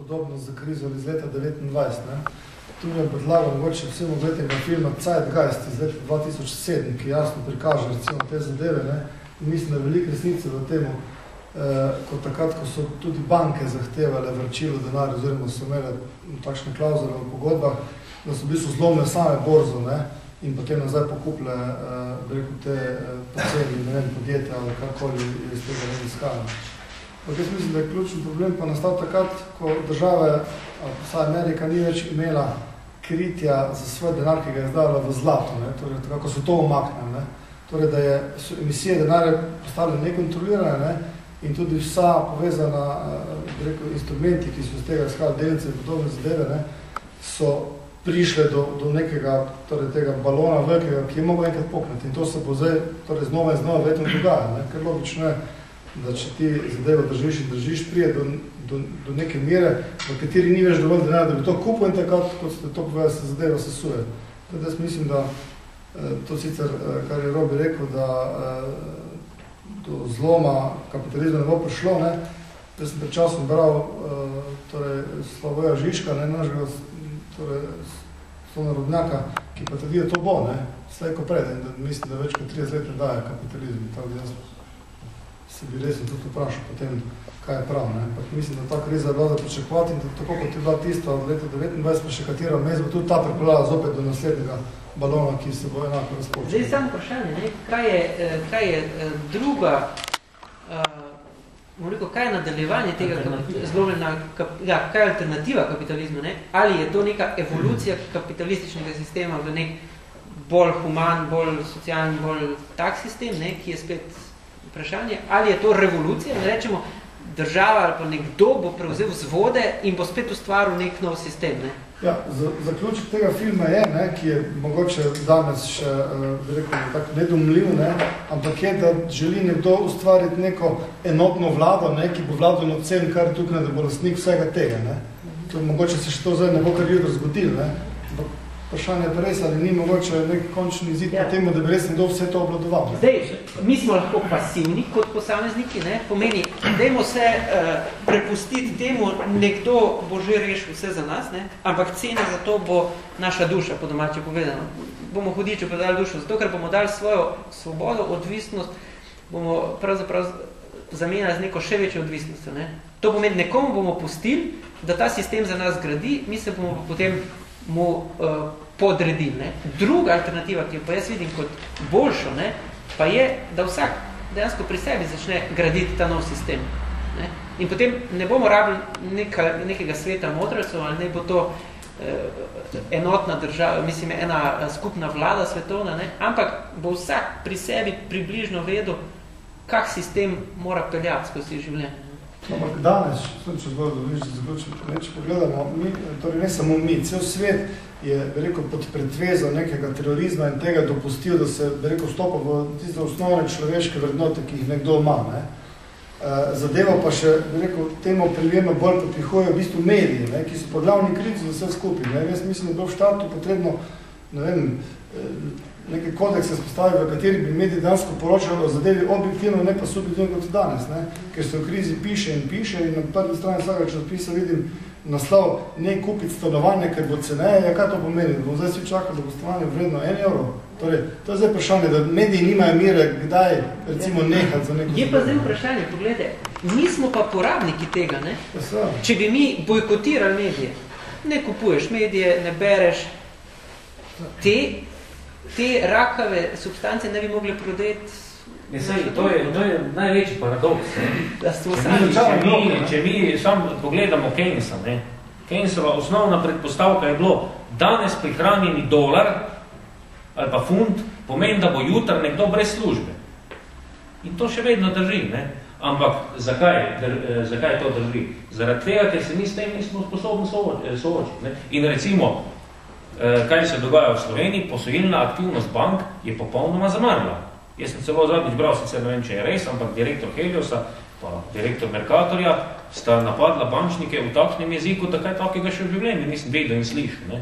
podobno za krizo iz leta 1929. Tu mi je predlagal mogoče vsem oglednega filma Zeitgeist iz leta 2007, ki jasno prikaže recimo te zadeve. Ne? In mislim, da je veliko resnice v temu, kot takrat, ko so tudi banke zahtevale vračilo denarja, oziroma so imele takšne klauzule v pogodbah, da so v bistvu zlomile same borzo, ne? In potem nazaj pokupile te poceni, ne vem, podjetja ali karkoli iz tega ne iskalo. Jaz mislim, da je ključni problem pa nastal takrat, ko države, vsaj Amerika, ni več imela kritja za svoj denar, ki ga je izdala v zlato, ne? Torej, kako so to umaknili. Ne? Torej, da so emisije denarja postale nekontrolirane, ne? In tudi vsa povezana instrumenti, ki so iz tega izhali delnice in podobne zadeve, ne? So prišle do nekega, torej tega balona velikega, ki je mogel enkrat pokniti. In to se bo zdaj torej znova in znova vedno dogaja, ne? Ker logično je, da če ti zadevo držiš, prije do neke mere, v kateri ni več dovolj denarja, da bi to kupil in takrat, kot ste to povedali, se zadeva sesuje. Tudi jaz mislim, da to sicer, kar je Robi rekel, da do zloma kapitalizma ne bo prišlo, ne? Jaz sem pred časom bral torej Slavoja Žižka, ne, našega sonarodnjaka, ki pa trdi, da to bo, ne? Slej ko pred, in da mislim, da več kot 30 let ne daje kapitalizm. Tako da jaz se bi resno tudi vprašal potem, kaj je prav, ne? Ampak mislim, da ta kriza je bila za pričakovati in da tako kot je bila tista od leta 1929, pa še katera vmes bo tudi ta pripeljala zopet do naslednjega balona, ki se bo enako razpočil. Zdaj samo vprašanje, ne? Kaj je druga, kaj je nadaljevanje tega zlomljena, kaj je alternativa kapitalizmu, ne? Ali je to neka evolucija kapitalističnega sistema v nek bolj human, bolj socialni, bolj tak sistem, ne? Ki je spet vprašanje, ali je to revolucija, ne rečemo, država ali pa nekdo bo prevzel vzvode in bo spet ustvaril nek nov sistem, ne? Ja, zaključek tega filma je, ne, ki je mogoče danes še, bi rekel, tako nedomljiv, ne, ampak je, da želi nekdo ustvariti neko enotno vlado, ne, ki bo vladal nad vsem, kar je tukaj, da bo lastnik vsega tega, ne. To mogoče se še to zdaj ne bo kar jutro zgodilo, ne. Ampak vprašanje je pa res, ali ni mogoče nek končni izid po temu, da bi res nekdo vse to obladoval. Zdaj, mi smo lahko pasivni kot posamezniki, ne? Pomeni, dajmo se prepustiti temu, nekdo bo že rešil vse za nas, ne? Ampak cena za to bo naša duša, po domače povedano. Bomo hudiču predali dušo, zato ker bomo dali svojo svobodo, odvisnost, bomo pravzaprav zamenjali z neko še večjo odvisnostjo, ne? To pomeni, nekomu bomo pustili, da ta sistem za nas gradi, mi se bomo potem mu podredili. Ne? Druga alternativa, ki jo pa jaz vidim kot boljšo, ne, pa je, da vsak dejansko pri sebi začne graditi ta nov sistem. Ne? In potem ne bomo rabili nekega sveta modrecev, ali ne bo to enotna država, mislim, ena skupna vlada svetovna, ne? Ampak bo vsak pri sebi približno vedel, kak sistem mora peljati skozi življenje. Ampak danes, če zgodi dovoliš, da zaključim, če pogledamo, torej ne samo mi, cel svet je, bi rekel, pod pretvezo nekega terorizma in tega dopustil, da se, bi rekel, vstopa v tiste osnovne človeške vrednote, ki jih nekdo ima. Ne? Zadeva pa še, bi rekel, temu primerno bolj prihojajo v bistvu mediji, ne? Ki so pa glavni krivci za vse skupaj. Ne? Jaz mislim, da je bilo v štartu potrebno, ne vem, neke kodekse spostaviti, v kateri bi mediji dansko poročali o zadevi objektivno, ne pa subjektivno kot danes, ne? Ker se v krizi piše in na prvi strani vsega časopisa vidim naslov ne kupiti stanovanje, ker bo ceneje. Ja, kaj to pomeni? Da bomo zdaj vsi čakali, da bo stanovanje vredno 1 evro? Torej, to je zdaj vprašanje, da mediji nimajo mire, kdaj recimo nehati za neko... Je pa zdaj vprašanje, pogledajte, mi smo pa porabniki tega, ne? Če bi mi bojkotirali medije, ne kupuješ medije, ne bereš, te rakave substance ne bi mogli prodati. To je največji paradoks. Če mi sam pogledamo Keynesa, Keynesova osnovna predpostavka je bilo, danes prihranjeni dolar ali pa funt pomeni, da bo jutr nekdo brez službe. In to še vedno drži. Ampak zakaj to drži? Zaradi tega, ker se mi s tem nismo sposobni soočiti. In recimo, kaj se dogaja v Sloveniji, posojilna aktivnost bank je popolnoma zamrla. Jaz sem celo zadnjič bral, sicer ne vem, če je res, ampak direktor Heliosa pa direktor Mercatorja sta napadla bančnike v takšnem jeziku, da kaj takega še v življenju nisem vedel in slišal.